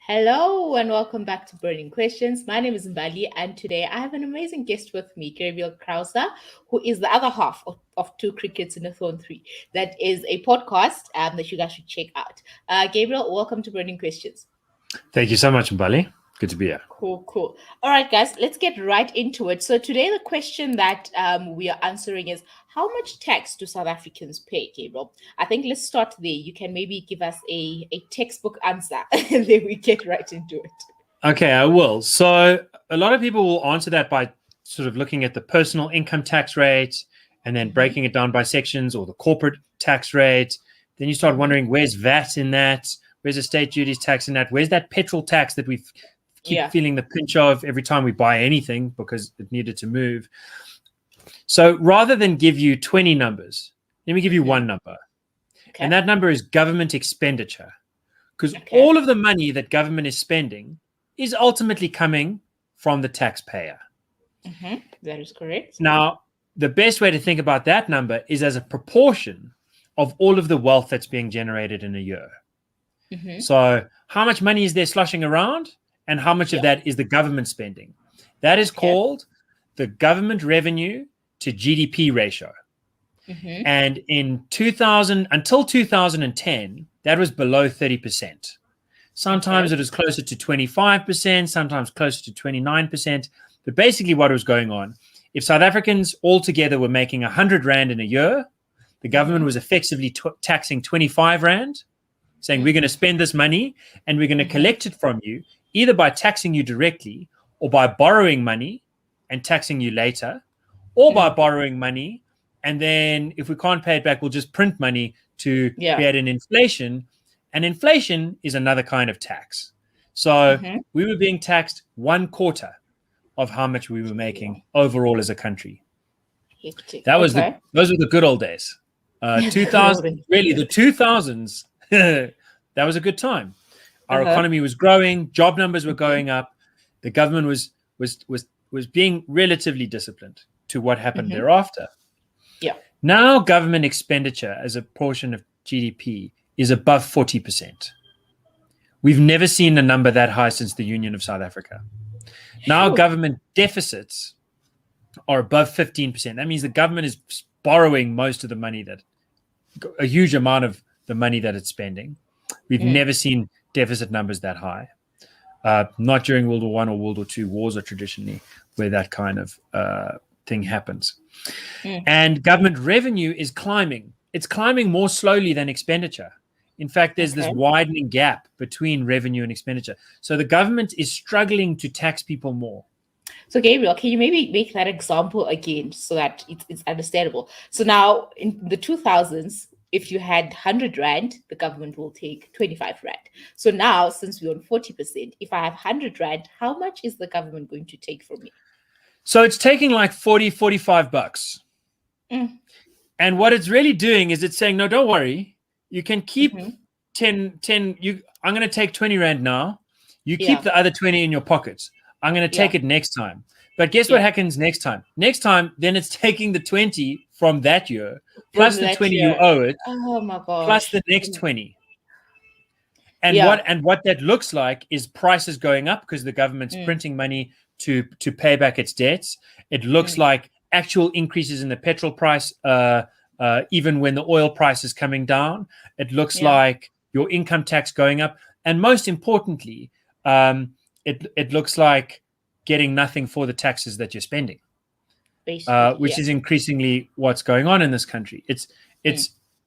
Hello and welcome back to Burning Questions. My name is Mbali, and today I have an amazing guest with me, Gabriel Crouse, who is the other half of Two Crickets in a Thorn 3. That is a podcast that you guys should check out. Gabriel, welcome to Burning Questions. Thank you so much, Mbali. Good to be here. Cool. All right, guys, let's get right into it. So today the question that we are answering is, how much tax do South Africans pay, Gabriel? I think let's start there. You can maybe give us a textbook answer and then we get right into it. Okay, I will. So a lot of people will answer that by sort of looking at the personal income tax rate and then breaking it down by sections, or the corporate tax rate. Then you start wondering, where's VAT in that? Where's the state duties tax in that? Where's that petrol tax that we keep feeling the pinch of every time we buy anything because it needed to move? So rather than give you 20 numbers, let me give you one number. Okay. And that number is government expenditure. Because all of the money that government is spending is ultimately coming from the taxpayer. That is correct. Now, the best way to think about that number is as a proportion of all of the wealth that's being generated in a year. So how much money is there sloshing around? And how much of that is the government spending? That is called the government revenue to GDP ratio. And in 2000, until 2010, that was below 30%. Sometimes it was closer to 25%, sometimes closer to 29%. But basically what was going on, if South Africans altogether were making 100 Rand in a year, the government was effectively taxing 25 Rand, saying we're going to spend this money and we're going to collect it from you, either by taxing you directly or by borrowing money and taxing you later, or by borrowing money, and then if we can't pay it back, we'll just print money to create an inflation. And inflation is another kind of tax. So we were being taxed 1/4 of how much we were making overall as a country. That was those were the good old days. 2000, really, the 2000s, that was a good time. Our economy was growing, job numbers were going up. The government was being relatively disciplined to what happened thereafter. Now government expenditure as a portion of GDP is above 40%. We've never seen a number that high since the Union of South Africa. Now government deficits are above 15%. That means the government is borrowing most of the money, a huge amount of the money that it's spending. We've never seen deficit numbers that high. Not during World War I or World War II. Wars are traditionally where that kind of thing happens. And government revenue is climbing. It's climbing more slowly than expenditure. In fact, there's this widening gap between revenue and expenditure. So the government is struggling to tax people more. So Gabriel, can you maybe make that example again so that it's understandable? So now in the 2000s, if you had 100 Rand, the government will take 25 Rand. So now, since we're on 40%, if I have 100 Rand, how much is the government going to take from me? So it's taking like 40, 45 bucks. And what it's really doing is it's saying, no, don't worry. You can keep 10. I'm going to take 20 Rand now. You keep the other 20 in your pockets. I'm going to take it next time. But guess what happens next time? Next time, then it's taking the 20 from that year, plus the 20 you owe it, plus the next 20. And what that looks like is prices going up because the government's printing money to pay back its debts. It looks like actual increases in the petrol price, even when the oil price is coming down. It looks like your income tax going up. And most importantly, it looks like getting nothing for the taxes that you're spending, which is increasingly what's going on in this country.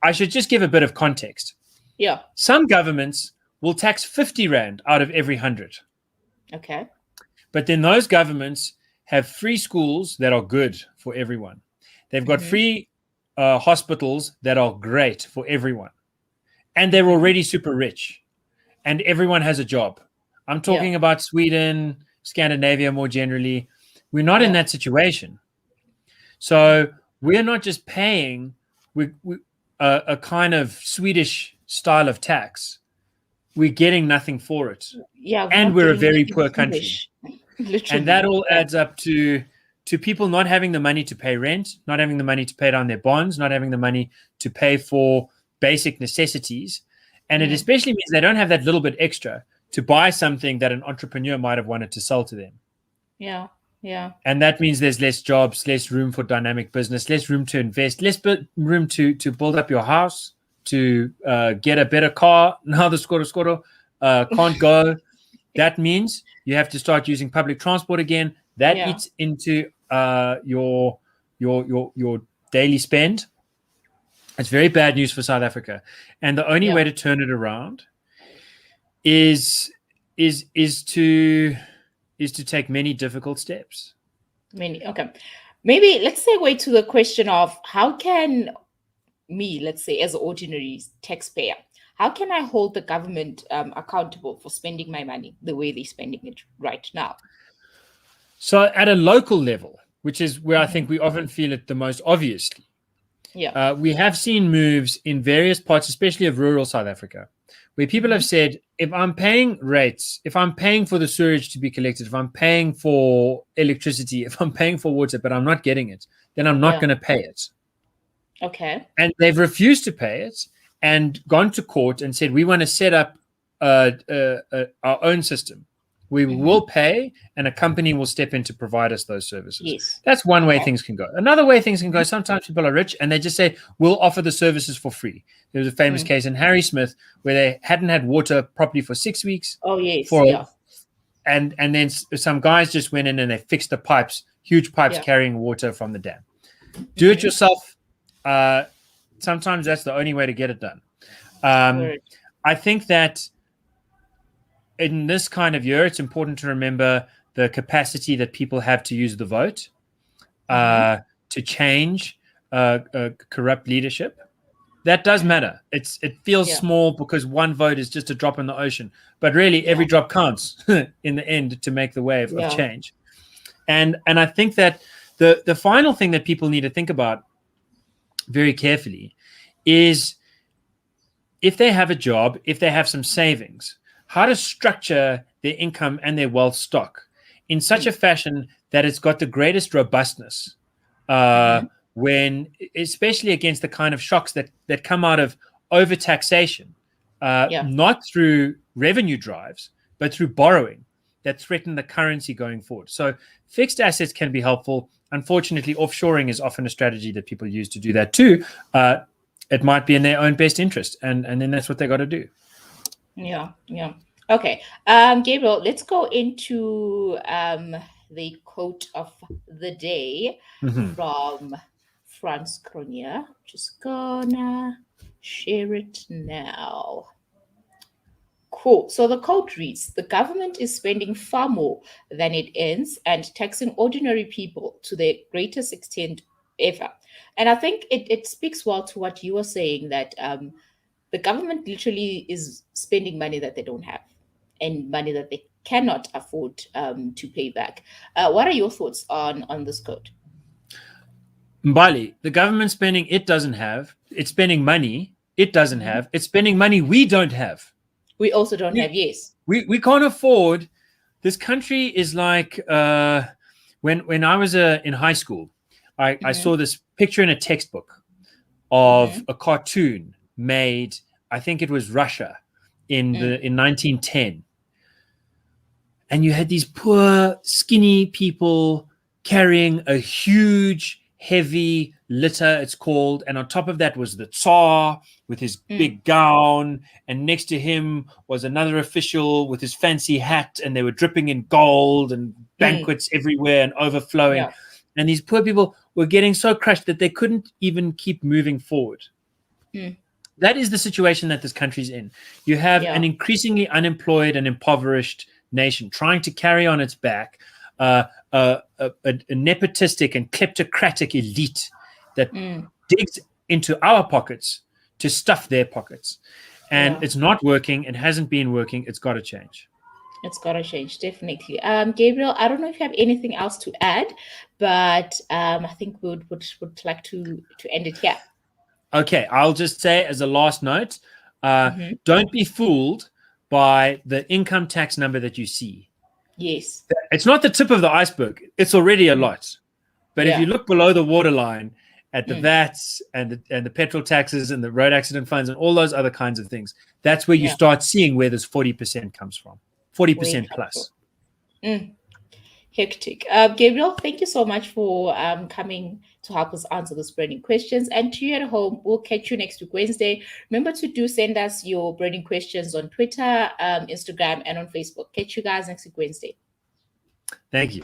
I should just give a bit of context. Some governments will tax 50 Rand out of every 100. But then those governments have free schools that are good for everyone. They've got free hospitals that are great for everyone. And they're already super rich. And everyone has a job. I'm talking about Sweden, Scandinavia more generally. We're not in that situation. So we're not just paying a kind of Swedish style of tax. We're getting nothing for it. And we're a very poor country. And that all adds up to people not having the money to pay rent, not having the money to pay down their bonds, not having the money to pay for basic necessities. And it especially means they don't have that little bit extra to buy something that an entrepreneur might have wanted to sell to them. Yeah. Yeah. And that means there's less jobs, less room for dynamic business, less room to invest, less room to build up your house, to get a better car. Now the skoro can't go. That means you have to start using public transport again. That eats into your daily spend. It's very bad news for South Africa. And the only way to turn it around is to take many difficult steps. Okay. Maybe let's segue to the question of how can me, let's say, as an ordinary taxpayer, how can I hold the government accountable for spending my money the way they're spending it right now? So at a local level, which is where I think we often feel it the most obviously, we have seen moves in various parts, especially of rural South Africa, where people have said, if I'm paying rates, if I'm paying for the sewage to be collected, if I'm paying for electricity, if I'm paying for water, but I'm not getting it, then I'm not going to pay it. Okay. And they've refused to pay it and gone to court and said, we want to set up our own system. We will pay, and a company will step in to provide us those services. Yes. That's one way things can go. Another way things can go, sometimes people are rich and they just say, we'll offer the services for free. There was a famous case in Harrismith where they hadn't had water properly for 6 weeks. Oh, yes. And then some guys just went in and they fixed the pipes, huge pipes carrying water from the dam. Do it yourself. Sometimes that's the only way to get it done. I think that in this kind of year, it's important to remember the capacity that people have to use the vote to change corrupt leadership. That does matter. It feels small because one vote is just a drop in the ocean, but really every drop counts in the end to make the wave of change. And I think that the final thing that people need to think about very carefully is, if they have a job, if they have some savings, how to structure their income and their wealth stock in such a fashion that it's got the greatest robustness when, especially against the kind of shocks that come out of overtaxation, not through revenue drives, but through borrowing that threaten the currency going forward. So fixed assets can be helpful. Unfortunately, offshoring is often a strategy that people use to do that too. It might be in their own best interest, and then that's what they got to do. Yeah. Okay. Gabriel, let's go into the quote of the day from Franz Cronier. Just gonna share it now. Cool. So the quote reads, "The government is spending far more than it earns and taxing ordinary people to the greatest extent ever." And I think it speaks well to what you were saying, that the government literally is spending money that they don't have and money that they cannot afford to pay back. What are your thoughts on this quote? Mbali, the government spending it doesn't have. It's spending money it doesn't have. It's spending money we don't have. We also don't have, yes. We can't afford. This country is like when I was in high school, I saw this picture in a textbook of a cartoon made, I think it was Russia in 1910. And you had these poor, skinny people carrying a huge, heavy litter, it's called. And on top of that was the Tsar with his big gown. And next to him was another official with his fancy hat. And they were dripping in gold and banquets everywhere and overflowing. Yeah. And these poor people were getting so crushed that they couldn't even keep moving forward. That is the situation that this country's in. You have an increasingly unemployed and impoverished nation trying to carry on its back a nepotistic and kleptocratic elite that digs into our pockets to stuff their pockets. And it's not working. It hasn't been working. It's got to change. It's got to change, definitely. Gabriel, I don't know if you have anything else to add, but I think we would like to end it here. Okay, I'll just say as a last note, don't be fooled by the income tax number that you see. Yes. It's not the tip of the iceberg. It's already a lot. But if you look below the waterline at the VATs and the petrol taxes and the road accident funds and all those other kinds of things. That's where you start seeing where this 40% comes from, 40% plus. Hectic. Gabriel, thank you so much for coming to help us answer those burning questions. And to you at home, we'll catch you next week, Wednesday. Remember to send us your burning questions on Twitter, Instagram, and on Facebook. Catch you guys next week, Wednesday. Thank you.